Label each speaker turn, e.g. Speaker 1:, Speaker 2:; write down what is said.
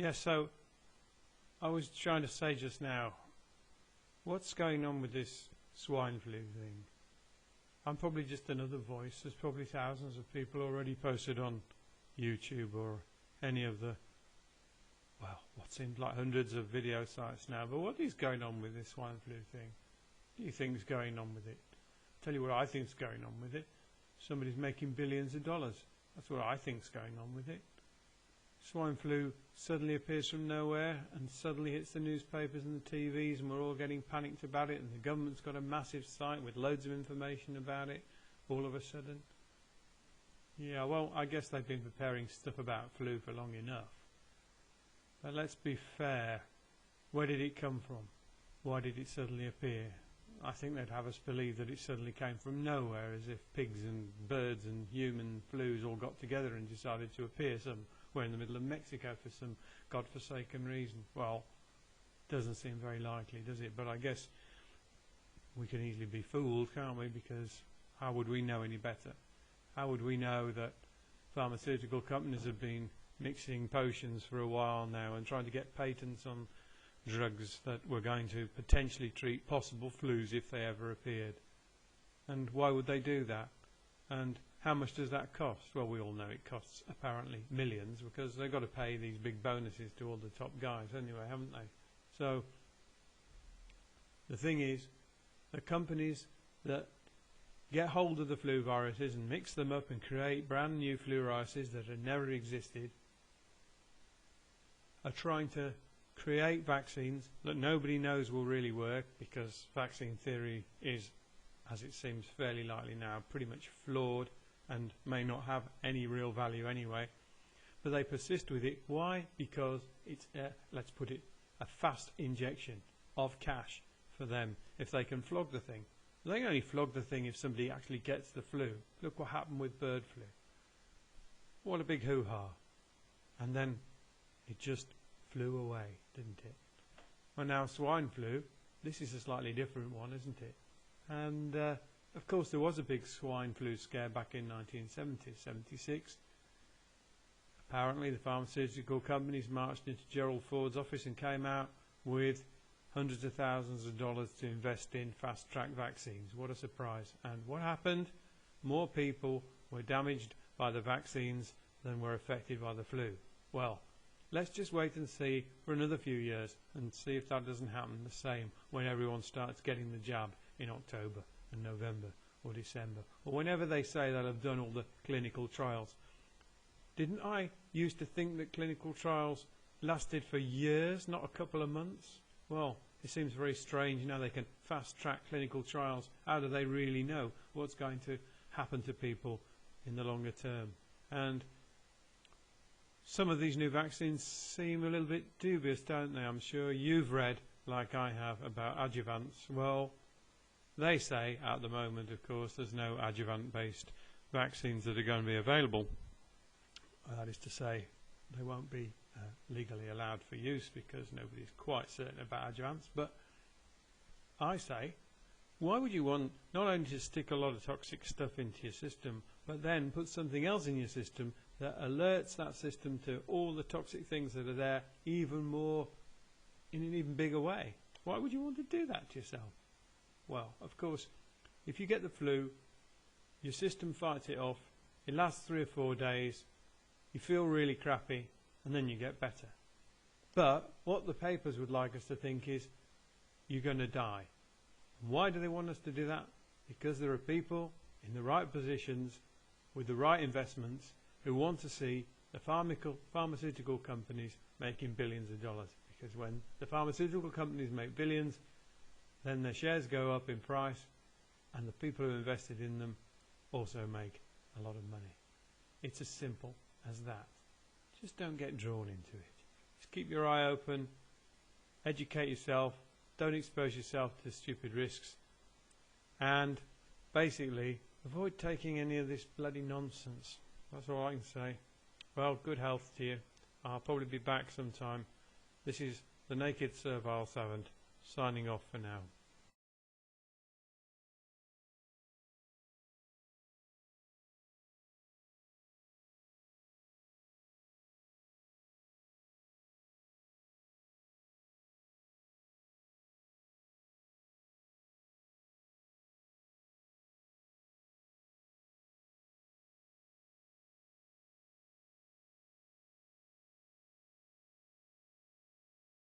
Speaker 1: Yeah, so I was trying to say just now, what's going on with this swine flu thing? I'm probably just another voice. There's probably thousands of people already posted on YouTube or any of the, well, what seems like hundreds of video sites now. But what is going on with this swine flu thing? What do you think is going on with it? Tell you what I think is going on with it. Somebody's making billions of dollars. That's what I think is going on with it. Swine flu suddenly appears from nowhere and suddenly hits the newspapers and the TVs, and we're all getting panicked about it, and the government's got a massive site with loads of information about it all of a sudden. Yeah, well, I guess they've been preparing stuff about flu for long enough. But let's be fair. Where did it come from? Why did it suddenly appear? I think they'd have us believe that it suddenly came from nowhere, as if pigs and birds and human flus all got together and decided to appear somewhere in the middle of Mexico for some godforsaken reason. Well, doesn't seem very likely, does it? But I guess we can easily be fooled, can't we? Because how would we know any better? How would we know that pharmaceutical companies have been mixing potions for a while now and trying to get patents on drugs that were going to potentially treat possible flus if they ever appeared? And why would they do that? And how much does that cost? Well, we all know it costs apparently millions, because they've got to pay these big bonuses to all the top guys anyway, haven't they? So the thing is, the companies that get hold of the flu viruses and mix them up and create brand new flu viruses that have never existed are trying to create vaccines that nobody knows will really work, because vaccine theory is, as it seems fairly likely now, pretty much flawed and may not have any real value anyway. But they persist with it. Why? Because it's, let's put it, a fast injection of cash for them if they can flog the thing. They can only flog the thing if somebody actually gets the flu. Look what happened with bird flu. What a big hoo-ha. And then it just flew away, didn't it? Well, now swine flu, this is a slightly different one, isn't it? And of course there was a big swine flu scare back in 1970, 76. Apparently the pharmaceutical companies marched into Gerald Ford's office and came out with hundreds of thousands of dollars to invest in fast-track vaccines. What a surprise. And what happened? More people were damaged by the vaccines than were affected by the flu. Well, let's just wait and see for another few years and see if that doesn't happen the same when everyone starts getting the jab in October and November or December, or whenever they say they'll have done all the clinical trials. Didn't I used to think that clinical trials lasted for years, not a couple of months? Well, it seems very strange now they can fast-track clinical trials. How do they really know what's going to happen to people in the longer term? And some of these new vaccines seem a little bit dubious, don't they? I'm sure you've read, like I have, about adjuvants. Well, they say at the moment, of course, there's no adjuvant-based vaccines that are going to be available. That is to say, they won't be legally allowed for use because nobody's quite certain about adjuvants. But I say, why would you want not only to stick a lot of toxic stuff into your system, but then put something else in your system that alerts that system to all the toxic things that are there even more, in an even bigger way? Why would you want to do that to yourself? Well, of course, if you get the flu, your system fights it off, it lasts 3 or 4 days, you feel really crappy, and then you get better. But what the papers would like us to think is you're going to die. Why do they want us to do that? Because there are people in the right positions with the right investments who want to see the pharmaceutical companies making billions of dollars. Because when the pharmaceutical companies make billions, then their shares go up in price, and the people who invested in them also make a lot of money. It's as simple as that. Just don't get drawn into it. Just keep your eye open, educate yourself, don't expose yourself to stupid risks, and basically avoid taking any of this bloody nonsense. That's all I can say. Well, good health to you. I'll probably be back sometime. This is the Naked Servile Savant, signing off for now.